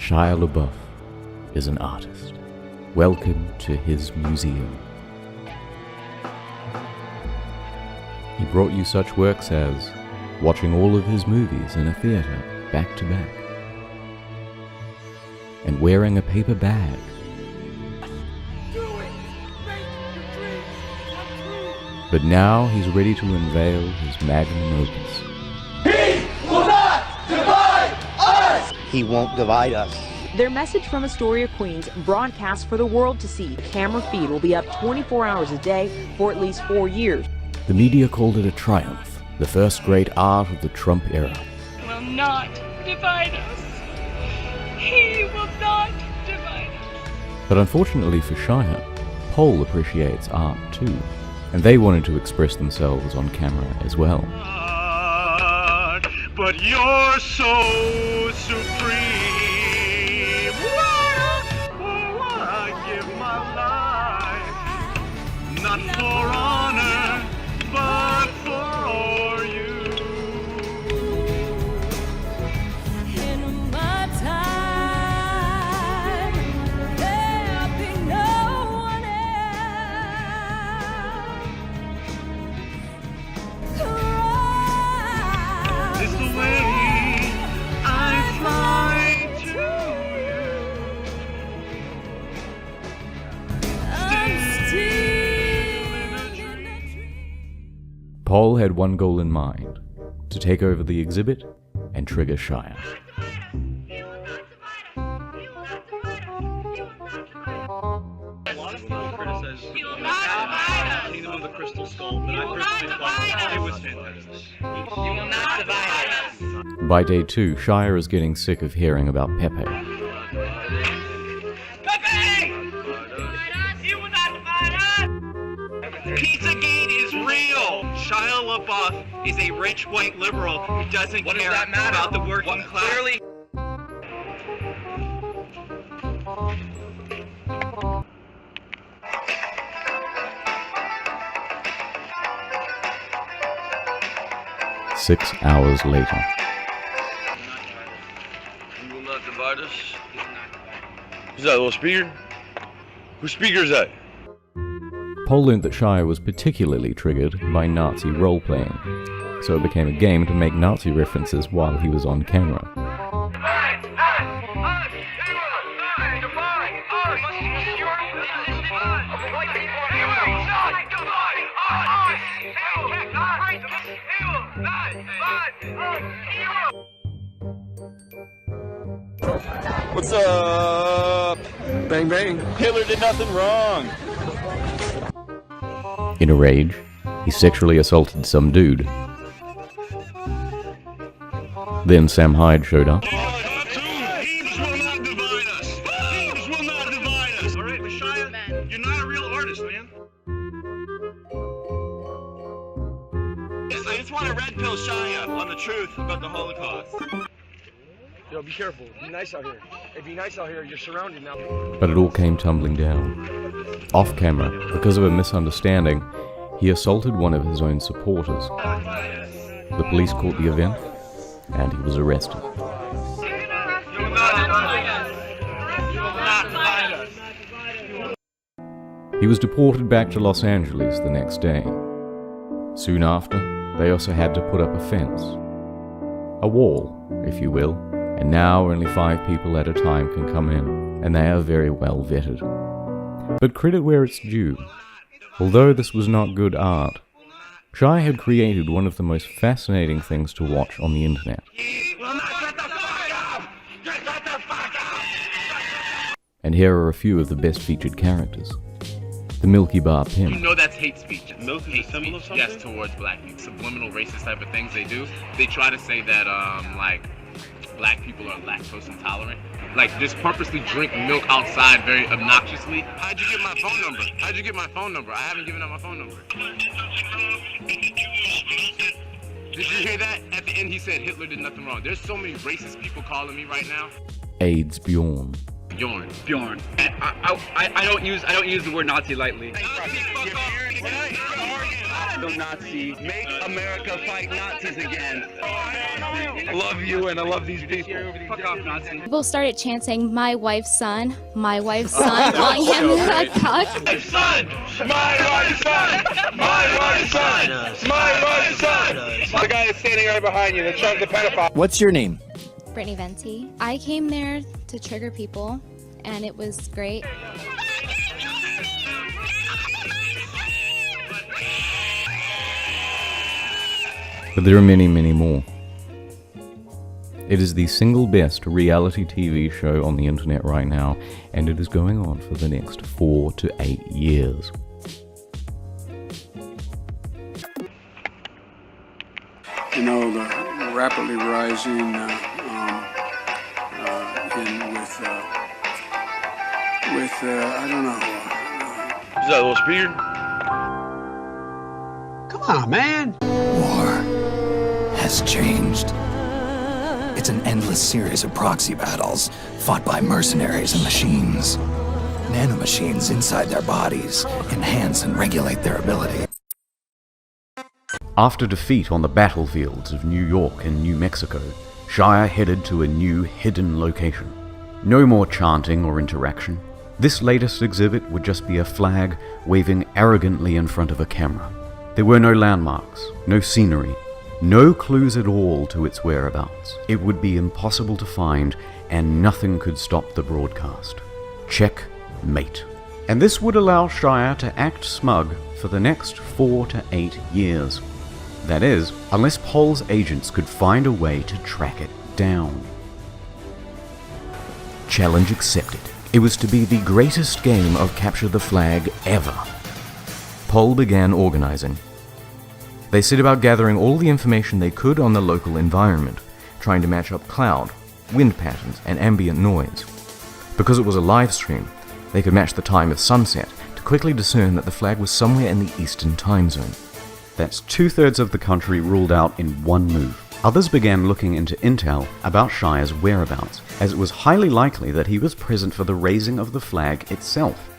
Shia LaBeouf is an artist. Welcome to his museum. He brought you such works as watching all of his movies in a theater back to back, and wearing a paper bag. But now he's ready to unveil his magnum opus. He will not divide us! He won't divide us. Their message from Astoria, Queens, broadcast for the world to see. Camera feed will be up 24 hours a day for at least 4 years. The media called it a triumph, the first great art of the Trump era. Will not divide us. He will not divide us. But unfortunately for Shia, Pole appreciates art too, and they wanted to express themselves on camera as well. But you're so supreme. I give my life, not for honor, but for you. In my time, there'll be no one else. It's the way I fly to you. Paul had one goal in mind: to take over the exhibit and trigger Shia. A lot of people criticize Kingdom of the Crystal Skull, but I personally thought it was fantastic. You will not divide us. By day 2, Shia is getting sick of hearing about Pepe. Pepe! You will not divide us! Pizzagate is real! Shia LaBeouf is a rich white liberal who doesn't care about the working class. Clearly. Six hours later. You will not divide us. Who's that, little speaker? Whose speaker is that? Paul learned that Shia was particularly triggered by Nazi role-playing, so it became a game to make Nazi references while he was on camera. What's up? Bang bang. Hitler did nothing wrong. In a rage, he sexually assaulted some dude. Then Sam Hyde showed up. Teams will not divide us. Teams will not divide us. All right, Shia, you're not a real artist, man. I just want to red pill Shia on the truth about the Holocaust. Yo, be careful. Be nice out here. Hey, be nice out here. You're surrounded now. But it all came tumbling down. Off camera, because of a misunderstanding, he assaulted one of his own supporters. The police caught the event, and he was arrested. You will not divide us. You will not divide us. He was deported back to Los Angeles the next day. Soon after, they also had to put up a fence. A wall, if you will, and now only 5 people at a time can come in, and they are very well vetted. But credit where it's due. Although this was not good art, Shia had created one of the most fascinating things to watch on the internet. And here are a few of the best featured characters. The Milky Bar Pimp. You know that's hate speech. Milk is a symbol of something? Yes, towards black people. Subliminal racist type of things they do. They try to say that, like, black people are lactose intolerant. Like, just purposely drink milk outside very obnoxiously. How'd you get my phone number? How'd you get my phone number? I haven't given out my phone number. Did you hear that? At the end he said Hitler did nothing wrong. There's so many racist people calling me right now. AIDS Bjorn. Bjorn. I don't use the word Nazi lightly. Nazi. Make America fight Nazis again. I love you and I love these people. Fuck off, Nazi. People started chanting, "My wife's son, my wife's son," calling him a cuck. My son! My wife's son! My wife's son! My wife's son! The guy that's standing right behind you, the pedophile. What's your name? Brittany Venti. I came there to trigger people, and it was great. But there are many, many more. It is the single best reality TV show on the internet right now, and it is going on for the next 4 to 8 years. You know, the rapidly rising I don't know. Is that a little speeder? Come on, man. War has changed. It's an endless series of proxy battles fought by mercenaries and machines. Nanomachines inside their bodies enhance and regulate their ability. After defeat on the battlefields of New York and New Mexico, Shia headed to a new hidden location. No more chanting or interaction. This latest exhibit would just be a flag waving arrogantly in front of a camera. There were no landmarks, no scenery, no clues at all to its whereabouts. It would be impossible to find, and nothing could stop the broadcast. Checkmate. And this would allow Shia to act smug for the next 4 to 8 years. That is, unless Paul's agents could find a way to track it down. Challenge accepted. It was to be the greatest game of capture the flag ever. Paul began organizing. They set about gathering all the information they could on the local environment, trying to match up cloud, wind patterns, and ambient noise. Because it was a live stream, they could match the time of sunset to quickly discern that the flag was somewhere in the Eastern time zone. That's 2/3 of the country ruled out in one move. Others began looking into intel about Shia's whereabouts, as it was highly likely that he was present for the raising of the flag itself.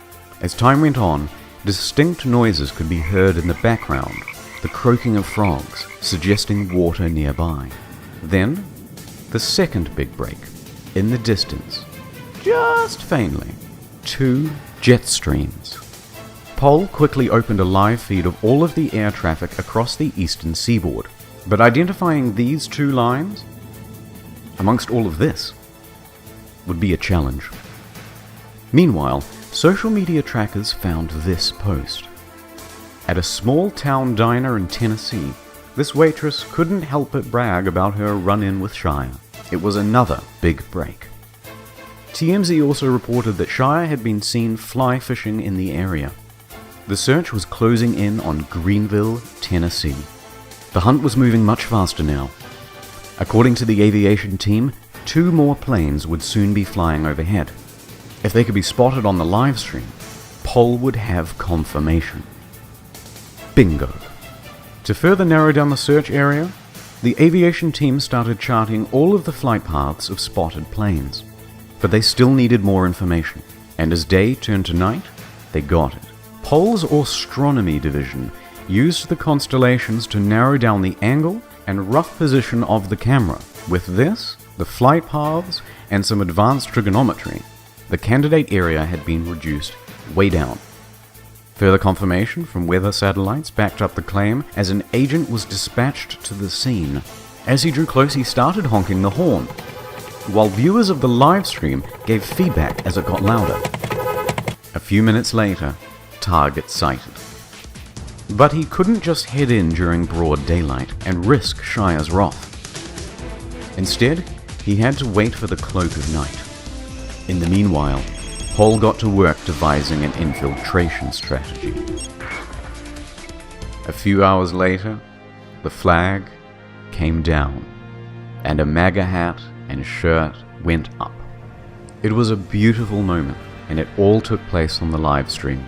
As time went on, distinct noises could be heard in the background, the croaking of frogs, suggesting water nearby. Then, the second big break. In the distance, just faintly, 2 jet streams. Paul quickly opened a live feed of all of the air traffic across the eastern seaboard. But identifying these 2 lines, amongst all of this, would be a challenge. Meanwhile, social media trackers found this post. At a small town diner in Tennessee, this waitress couldn't help but brag about her run-in with Shia. It was another big break. TMZ also reported that Shia had been seen fly fishing in the area. The search was closing in on Greenville, Tennessee. The hunt was moving much faster now. According to the aviation team, 2 more planes would soon be flying overhead. If they could be spotted on the live stream, Paul would have confirmation. Bingo. To further narrow down the search area, the aviation team started charting all of the flight paths of spotted planes. But they still needed more information, and as day turned to night, they got it. Paul's astronomy division used the constellations to narrow down the angle and rough position of the camera. With this, the flight paths, and some advanced trigonometry, the candidate area had been reduced way down. Further confirmation from weather satellites backed up the claim as an agent was dispatched to the scene. As he drew close, he started honking the horn, while viewers of the live stream gave feedback as it got louder. A few minutes later, target sighted. But he couldn't just head in during broad daylight and risk Shia's wrath. Instead, he had to wait for the cloak of night. In the meanwhile, Paul got to work devising an infiltration strategy. A few hours later, the flag came down, and a MAGA hat and shirt went up. It was a beautiful moment, and it all took place on the live stream.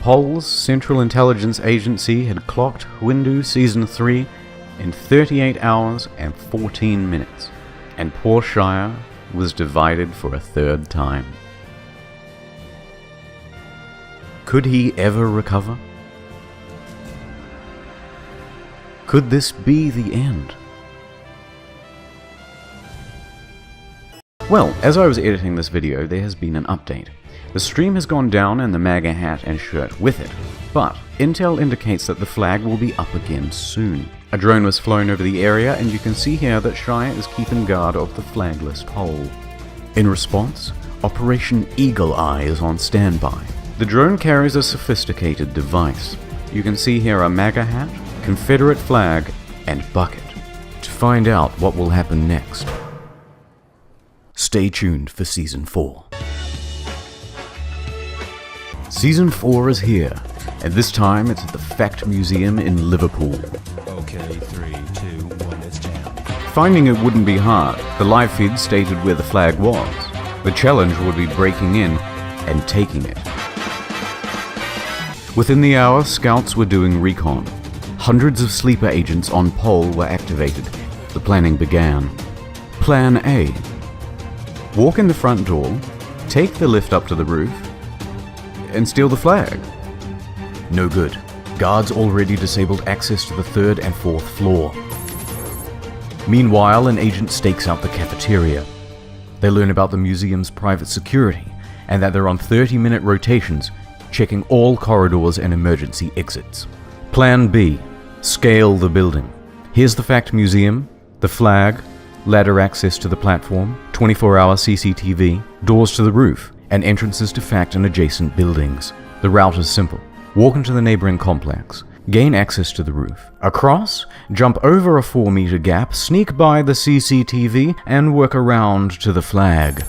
Paul's Central Intelligence Agency had clocked Windu Season 3 in 38 hours and 14 minutes, and poor Shia was divided for a 3rd time. Could he ever recover? Could this be the end? Well, as I was editing this video, there has been an update. The stream has gone down and the MAGA hat and shirt with it, but intel indicates that the flag will be up again soon. A drone was flown over the area and you can see here that Shia is keeping guard of the flagless pole. In response, Operation Eagle Eye is on standby. The drone carries a sophisticated device. You can see here a MAGA hat, Confederate flag, and bucket. To find out what will happen next, stay tuned for Season 4. Season 4 is here, and this time it's at the Fact Museum in Liverpool. Okay, 3, 2, 1, it's jam. Finding it wouldn't be hard. The live feed stated where the flag was. The challenge would be breaking in and taking it. Within the hour, scouts were doing recon. Hundreds of sleeper agents on pole were activated. The planning began. Plan A. Walk in the front door, take the lift up to the roof, and steal the flag. No good. Guards already disabled access to the 3rd and 4th floor. Meanwhile, an agent stakes out the cafeteria. They learn about the museum's private security, and that they're on 30-minute rotations, checking all corridors and emergency exits. Plan B. Scale the building. Here's the Fact Museum, the flag, ladder access to the platform, 24-hour CCTV, doors to the roof, and entrances to Fact and adjacent buildings. The route is simple. Walk into the neighboring complex, gain access to the roof. Across, jump over a 4-meter gap, sneak by the CCTV, and work around to the flag.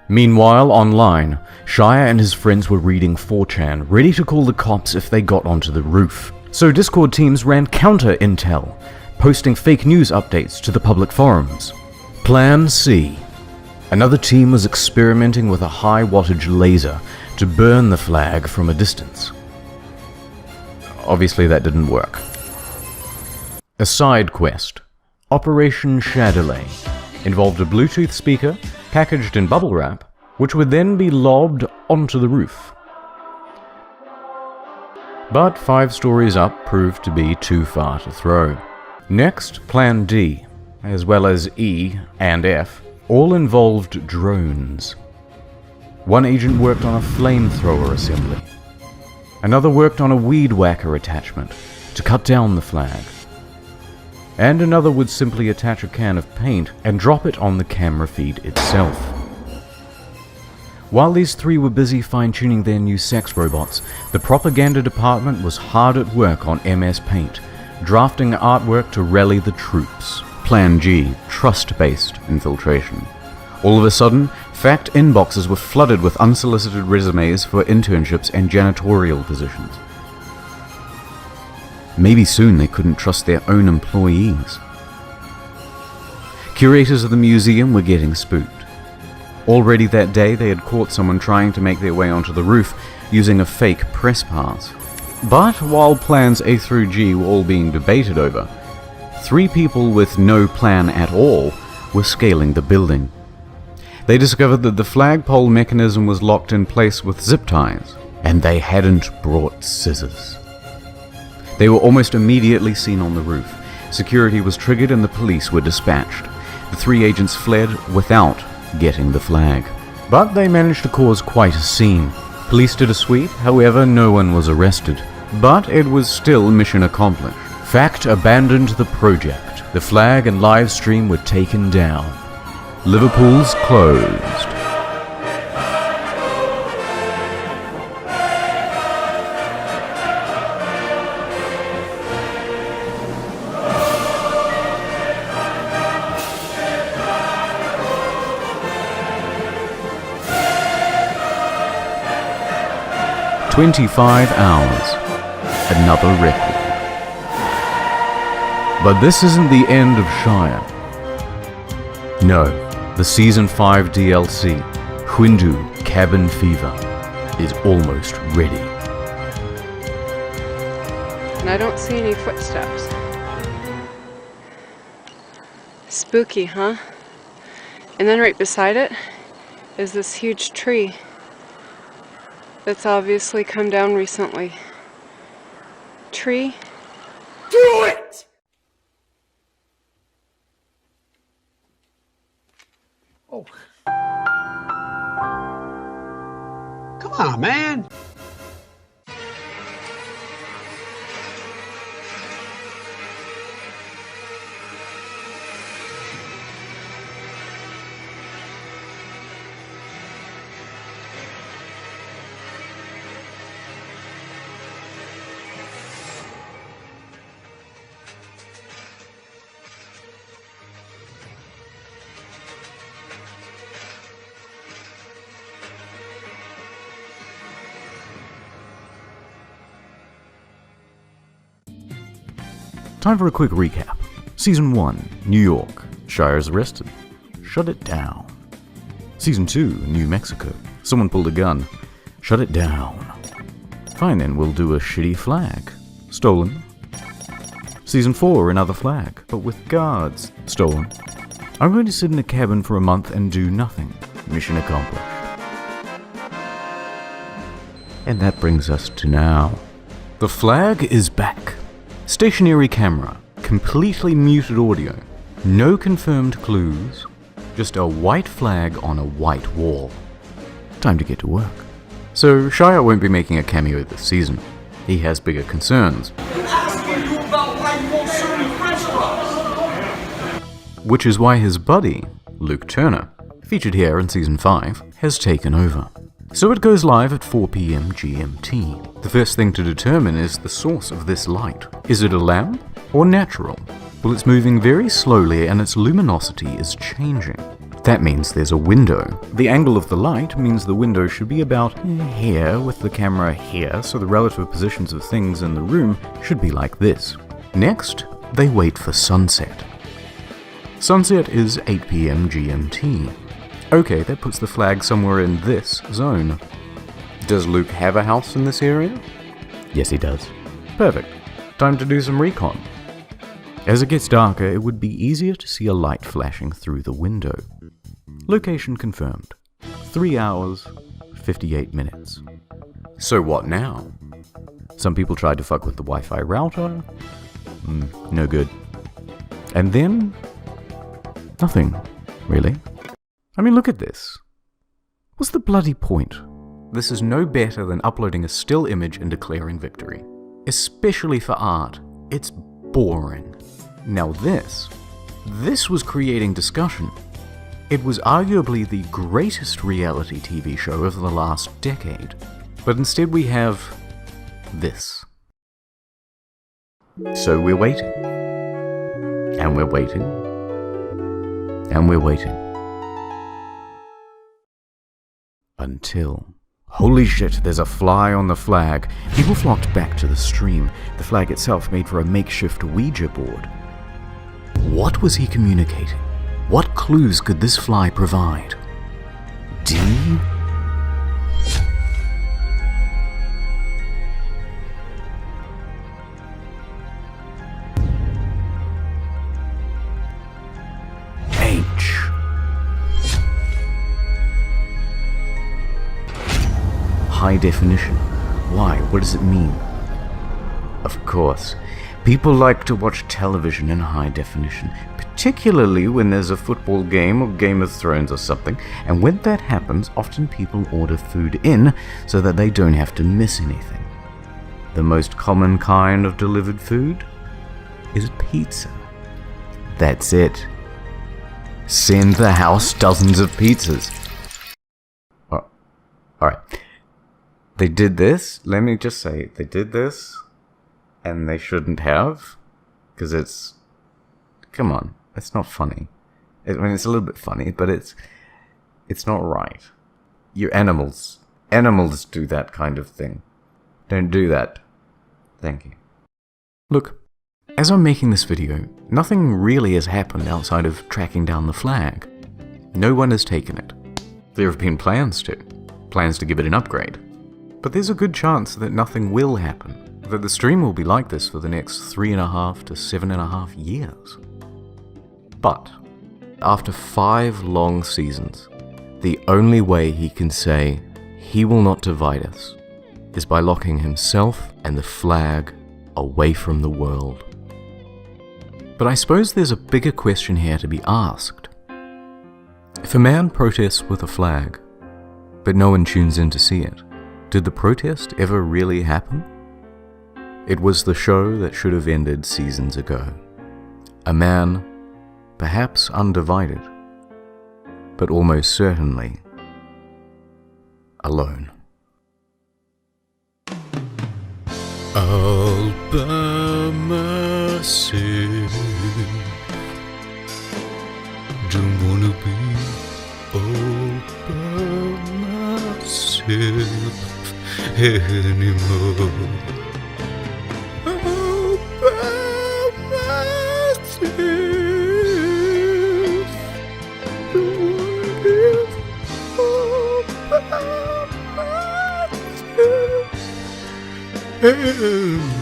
Meanwhile, online, Shia and his friends were reading 4chan, ready to call the cops if they got onto the roof. So Discord teams ran counter-intel, posting fake news updates to the public forums. Plan C. Another team was experimenting with a high-wattage laser to burn the flag from a distance. Obviously that didn't work. A side quest, Operation 𝚙𝚾, involved a Bluetooth speaker packaged in bubble wrap, which would then be lobbed onto the roof. But 5 stories up proved to be too far to throw. Next, Plan D, as well as E and F, all involved drones. One agent worked on a flamethrower assembly. Another worked on a weed whacker attachment to cut down the flag. And another would simply attach a can of paint and drop it on the camera feed itself. While these 3 were busy fine-tuning their new sex robots, the propaganda department was hard at work on MS Paint, drafting artwork to rally the troops. Plan G, trust-based infiltration. All of a sudden, Fact inboxes were flooded with unsolicited resumes for internships and janitorial positions. Maybe soon they couldn't trust their own employees. Curators of the museum were getting spooked. Already that day, they had caught someone trying to make their way onto the roof using a fake press pass. But while plans A through G were all being debated over, 3 people with no plan at all were scaling the building. They discovered that the flagpole mechanism was locked in place with zip ties, and they hadn't brought scissors. They were almost immediately seen on the roof. Security was triggered and the police were dispatched. The 3 agents fled without getting the flag. But they managed to cause quite a scene. Police did a sweep, however no one was arrested. But it was still mission accomplished. Fact abandoned the project. The flag and live stream were taken down. Liverpool's closed. "25 hours, another record." But this isn't the end of Shia. No, the Season 5 DLC, 𝐲𝚑 Cabin Fever, is almost ready. And I don't see any footsteps. Spooky, huh? And then right beside it is this huge tree that's obviously come down recently. Tree? Do it! Oh. Come on, man. Time for a quick recap. Season 1, New York. Shia's arrested. Shut it down. Season 2, New Mexico. Someone pulled a gun. Shut it down. Fine then, we'll do a shitty flag. Stolen. Season 4, another flag, but with guards. Stolen. I'm going to sit in a cabin for a month and do nothing. Mission accomplished. And that brings us to now. The flag is back. Stationary camera, completely muted audio, no confirmed clues, just a white flag on a white wall. Time to get to work. So Shia won't be making a cameo this season. He has bigger concerns. Which is why his buddy, Luke Turner, featured here in Season 5, has taken over. So it goes live at 4 PM GMT. The first thing to determine is the source of this light. Is it a lamp or natural? Well, it's moving very slowly and its luminosity is changing. That means there's a window. The angle of the light means the window should be about here with the camera here, so the relative positions of things in the room should be like this. Next, they wait for sunset. Sunset is 8 PM GMT. Okay, that puts the flag somewhere in this zone. Does Luke have a house in this area? Yes, he does. Perfect. Time to do some recon. As it gets darker, it would be easier to see a light flashing through the window. Location confirmed. 3 hours, 58 minutes. So what now? Some people tried to fuck with the Wi-Fi router. No good. And then, nothing, really. I mean, look at this. What's the bloody point? This is no better than uploading a still image and declaring victory. Especially for art, it's boring. Now this was creating discussion. It was arguably the greatest reality TV show of the last decade. But instead we have this. So we're waiting. And we're waiting. And we're waiting. Until... Holy shit, there's a fly on the flag. People flocked back to the stream. The flag itself made for a makeshift Ouija board. What was he communicating? What clues could this fly provide? D? H? High definition. Why? What does it mean? Of course, people like to watch television in high definition, particularly when there's a football game or Game of Thrones or something, and when that happens, often people order food in so that they don't have to miss anything. The most common kind of delivered food is pizza. That's it. Send the house dozens of pizzas. Oh, alright. They did this, let me just say, they did this, and they shouldn't have, because it's, come on, it's not funny. I mean, it's a little bit funny, but it's not right. You animals do that kind of thing. Don't do that. Thank you. Look, as I'm making this video, nothing really has happened outside of tracking down the flag. No one has taken it. There have been plans to give it an upgrade. But there's a good chance that nothing will happen, that the stream will be like this for the next 3.5 to 7.5 years. But, after 5 long seasons, the only way he can say he will not divide us is by locking himself and the flag away from the world. But I suppose there's a bigger question here to be asked. If a man protests with a flag, but no one tunes in to see it, did the protest ever really happen? It was the show that should have ended seasons ago. A man, perhaps undivided, but almost certainly alone. All by myself, don't wanna be all by myself anymore. All by myself, don't wanna live all by myself anymore.